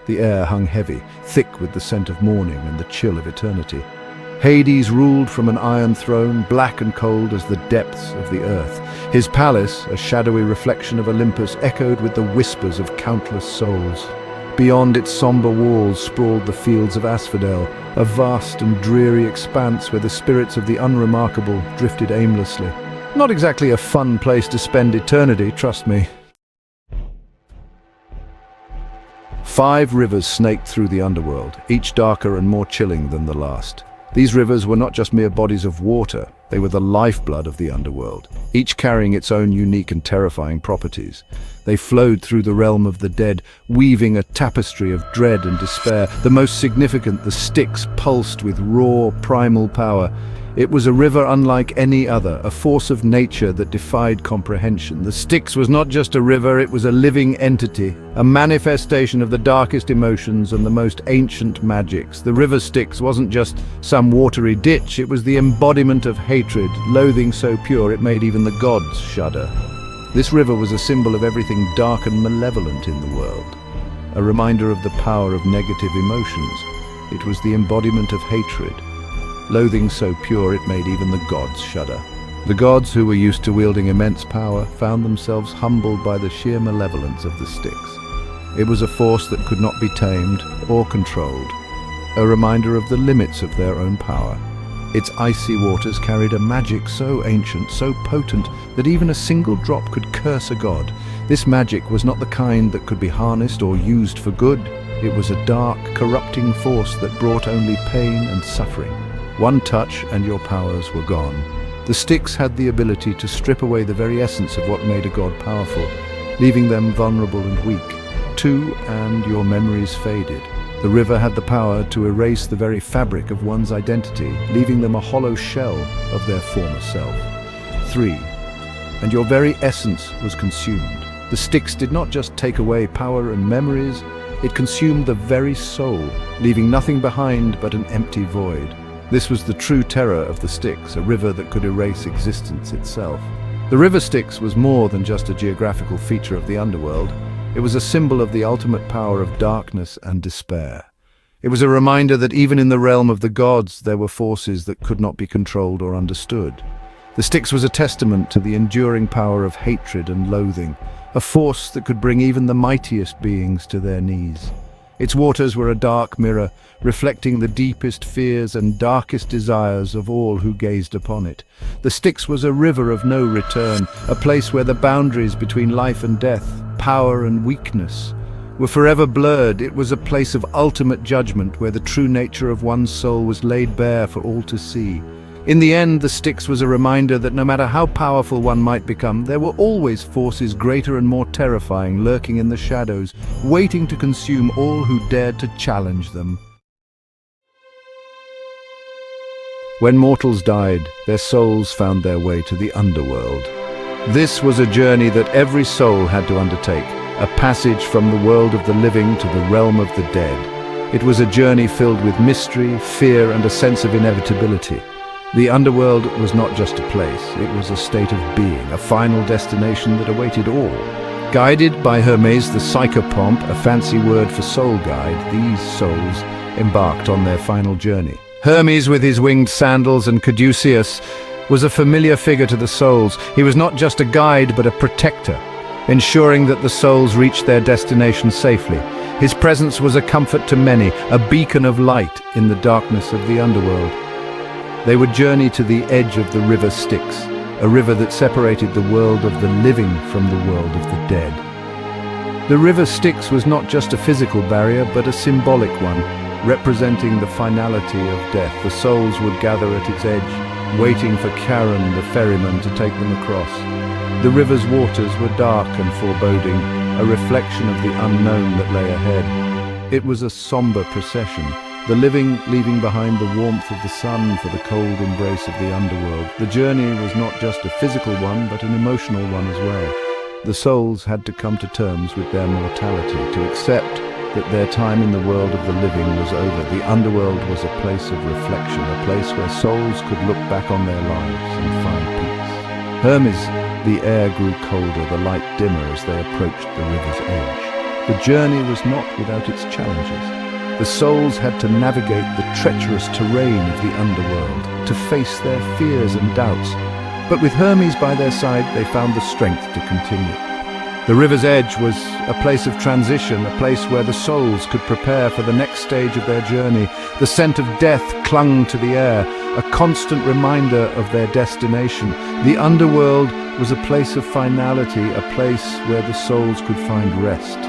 The air hung heavy, thick with the scent of morning and the chill of eternity. Hades ruled from an iron throne, black and cold as the depths of the earth. His palace, a shadowy reflection of Olympus, echoed with the whispers of countless souls. Beyond its somber walls sprawled the fields of asphodel, a vast and dreary expanse where the spirits of the unremarkable drifted aimlessly. Not exactly a fun place to spend eternity, trust me. 5 rivers snaked through the underworld, each darker and more chilling than the last. These rivers were not just mere bodies of water, they were the lifeblood of the underworld, each carrying its own unique and terrifying properties. They flowed through the realm of the dead, weaving a tapestry of dread and despair. The most significant, the Styx, pulsed with raw, primal power. It was a river unlike any other, a force of nature that defied comprehension. The Styx was not just a river, it was a living entity, a manifestation of the darkest emotions and the most ancient magics. The river Styx wasn't just some watery ditch, it was the embodiment of hatred, loathing so pure it made even the gods shudder. This river was a symbol of everything dark and malevolent in the world, a reminder of the power of negative emotions. It was the embodiment of hatred. Loathing so pure it made even the gods shudder. The gods, who were used to wielding immense power, found themselves humbled by the sheer malevolence of the Styx. It was a force that could not be tamed or controlled, a reminder of the limits of their own power. Its icy waters carried a magic so ancient, so potent, that even a single drop could curse a god. This magic was not the kind that could be harnessed or used for good. It was a dark, corrupting force that brought only pain and suffering. One touch and your powers were gone. The Styx had the ability to strip away the very essence of what made a god powerful, leaving them vulnerable and weak. And your memories faded. The river had the power to erase the very fabric of one's identity, leaving them a hollow shell of their former self. 3. And your very essence was consumed. The Styx did not just take away power and memories, it consumed the very soul, leaving nothing behind but an empty void. This was the true terror of the Styx, a river that could erase existence itself. The river Styx was more than just a geographical feature of the underworld. It was a symbol of the ultimate power of darkness and despair. It was a reminder that even in the realm of the gods, there were forces that could not be controlled or understood. The Styx was a testament to the enduring power of hatred and loathing, a force that could bring even the mightiest beings to their knees. Its waters were a dark mirror, reflecting the deepest fears and darkest desires of all who gazed upon it. The Styx was a river of no return, a place where the boundaries between life and death, power and weakness, were forever blurred. It was a place of ultimate judgment, where the true nature of one's soul was laid bare for all to see. In the end, the Styx was a reminder that no matter how powerful one might become, there were always forces greater and more terrifying lurking in the shadows, waiting to consume all who dared to challenge them. When mortals died, their souls found their way to the underworld. This was a journey that every soul had to undertake, a passage from the world of the living to the realm of the dead. It was a journey filled with mystery, fear, and a sense of inevitability. The underworld was not just a place, it was a state of being, a final destination that awaited all. Guided by Hermes the psychopomp, a fancy word for soul guide, these souls embarked on their final journey. Hermes, with his winged sandals, and Caduceus was a familiar figure to the souls. He was not just a guide, but a protector, ensuring that the souls reached their destination safely. His presence was a comfort to many, a beacon of light in the darkness of the underworld. They would journey to the edge of the river Styx, a river that separated the world of the living from the world of the dead. The river Styx was not just a physical barrier, but a symbolic one, representing the finality of death. The souls would gather at its edge, waiting for Charon, the ferryman, to take them across. The river's waters were dark and foreboding, a reflection of the unknown that lay ahead. It was a somber procession, the living leaving behind the warmth of the sun for the cold embrace of the underworld. The journey was not just a physical one, but an emotional one as well. The souls had to come to terms with their mortality, to accept that their time in the world of the living was over. The underworld was a place of reflection, a place where souls could look back on their lives and find peace. Hermes, the air grew colder, the light dimmer as they approached the river's edge. The journey was not without its challenges. The souls had to navigate the treacherous terrain of the underworld, to face their fears and doubts. But with Hermes by their side, they found the strength to continue. The river's edge was a place of transition, a place where the souls could prepare for the next stage of their journey. The scent of death clung to the air, a constant reminder of their destination. The underworld was a place of finality, a place where the souls could find rest.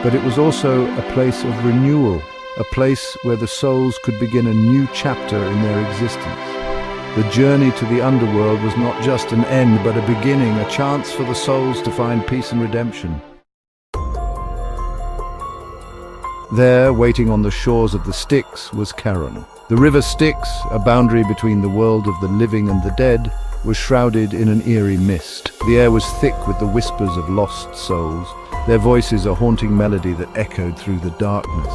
But it was also a place of renewal, a place where the souls could begin a new chapter in their existence. The journey to the underworld was not just an end, but a beginning, a chance for the souls to find peace and redemption. There, waiting on the shores of the Styx, was Charon. The river Styx, a boundary between the world of the living and the dead, was shrouded in an eerie mist. The air was thick with the whispers of lost souls, their voices a haunting melody that echoed through the darkness.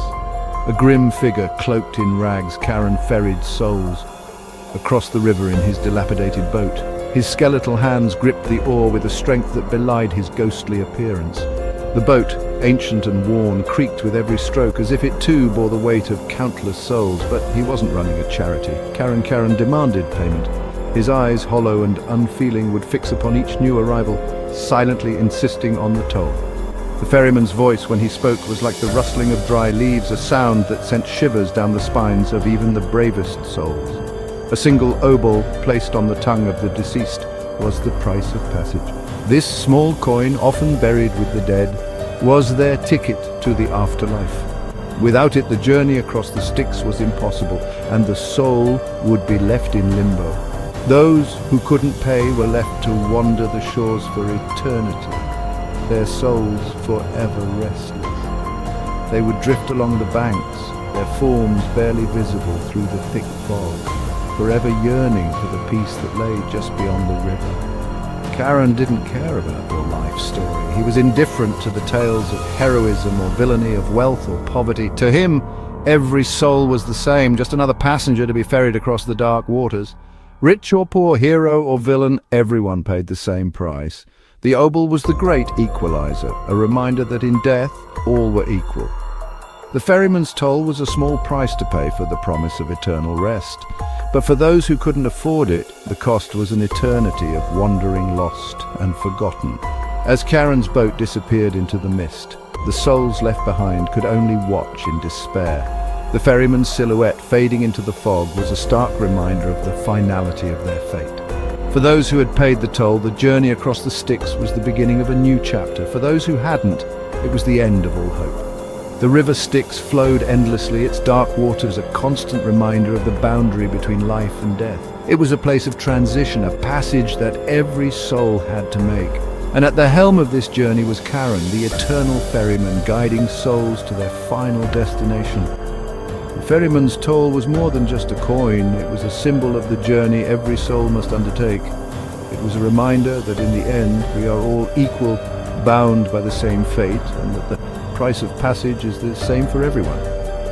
A grim figure cloaked in rags, Charon ferried souls across the river in his dilapidated boat. His skeletal hands gripped the oar with a strength that belied his ghostly appearance. The boat, ancient and worn, creaked with every stroke, as if it too bore the weight of countless souls. But he wasn't running a charity. Charon demanded payment. His eyes, hollow and unfeeling, would fix upon each new arrival, silently insisting on the toll. The ferryman's voice when he spoke was like the rustling of dry leaves, a sound that sent shivers down the spines of even the bravest souls. A single obol placed on the tongue of the deceased was the price of passage. This small coin, often buried with the dead, was their ticket to the afterlife. Without it, the journey across the Styx was impossible, and the soul would be left in limbo. Those who couldn't pay were left to wander the shores for eternity, their souls forever restless. They would drift along the banks, their forms barely visible through the thick fog, forever yearning for the peace that lay just beyond the river. Charon didn't care about your life story. He was indifferent to the tales of heroism or villainy, of wealth or poverty. To him, every soul was the same, just another passenger to be ferried across the dark waters. Rich or poor, hero or villain, everyone paid the same price. The obol was the great equalizer, a reminder that in death, all were equal. The ferryman's toll was a small price to pay for the promise of eternal rest. But for those who couldn't afford it, the cost was an eternity of wandering lost and forgotten. As Charon's boat disappeared into the mist, the souls left behind could only watch in despair. The ferryman's silhouette fading into the fog was a stark reminder of the finality of their fate. For those who had paid the toll, the journey across the Styx was the beginning of a new chapter. For those who hadn't, it was the end of all hope. The river Styx flowed endlessly, its dark waters a constant reminder of the boundary between life and death. It was a place of transition, a passage that every soul had to make. And at the helm of this journey was Charon, the eternal ferryman, guiding souls to their final destination. The ferryman's toll was more than just a coin. It was a symbol of the journey every soul must undertake. It was a reminder that in the end we are all equal, bound by the same fate, and that the price of passage is the same for everyone.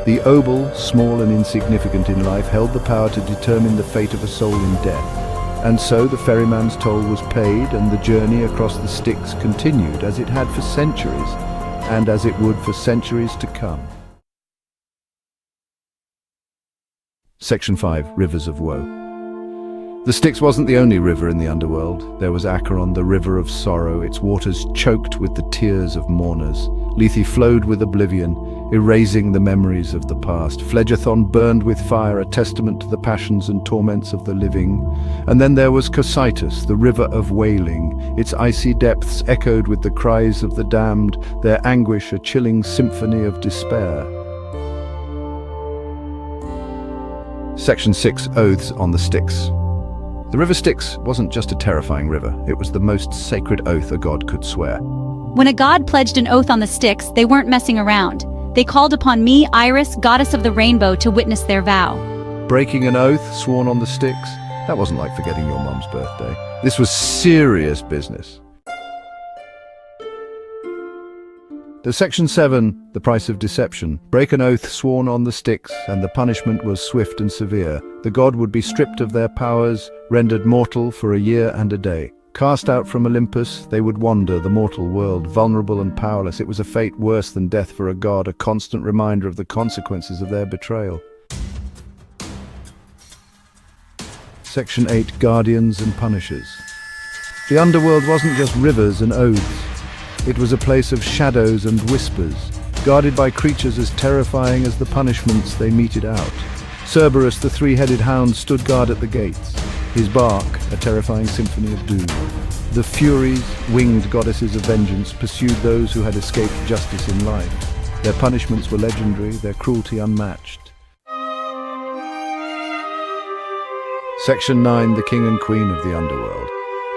The obol, small and insignificant in life, held the power to determine the fate of a soul in death. And so the ferryman's toll was paid, and the journey across the Styx continued as it had for centuries, and as it would for centuries to come. Section 5. Rivers of Woe. The Styx wasn't the only river in the underworld. There was Acheron, the river of sorrow, its waters choked with the tears of mourners. Lethe flowed with oblivion, erasing the memories of the past. Phlegethon burned with fire, a testament to the passions and torments of the living. And then there was Cocytus, the river of wailing. Its icy depths echoed with the cries of the damned, their anguish a chilling symphony of despair. Section 6. Oaths on the Styx. The river Styx wasn't just a terrifying river, it was the most sacred oath a god could swear. When a god pledged an oath on the Styx, they weren't messing around. They called upon me, Iris, goddess of the rainbow, to witness their vow. Breaking an oath sworn on the Styx? That wasn't like forgetting your mum's birthday. This was serious business. To Section 7, the price of deception. Break an oath sworn on the Styx, and the punishment was swift and severe. The god would be stripped of their powers, rendered mortal for a year and a day. Cast out from Olympus, they would wander the mortal world, vulnerable and powerless. It was a fate worse than death for a god, a constant reminder of the consequences of their betrayal. Section 8. Guardians and Punishers. The underworld wasn't just rivers and oaths. It was a place of shadows and whispers, guarded by creatures as terrifying as the punishments they meted out. Cerberus, the three-headed hound, stood guard at the gates, his bark a terrifying symphony of doom. The Furies, winged goddesses of vengeance, pursued those who had escaped justice in life. Their punishments were legendary, their cruelty unmatched. Section 9. The King and Queen of the Underworld.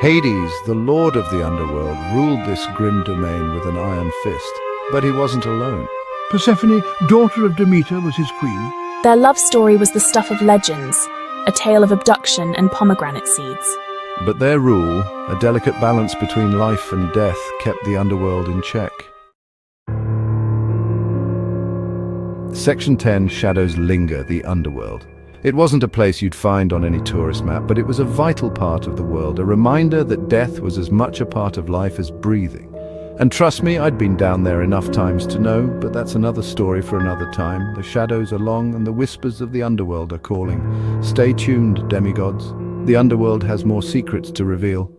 Hades, the lord of the underworld, ruled this grim domain with an iron fist. But he wasn't alone. Persephone, daughter of Demeter, was his queen. Their love story was the stuff of legends, a tale of abduction and pomegranate seeds. But their rule, a delicate balance between life and death, kept the underworld in check. Section 10. Shadows linger, the underworld. It wasn't a place you'd find on any tourist map, but it was a vital part of the world, a reminder that death was as much a part of life as breathing. And trust me, I'd been down there enough times to know, but that's another story for another time. The shadows are long and the whispers of the underworld are calling. Stay tuned, demigods. The underworld has more secrets to reveal.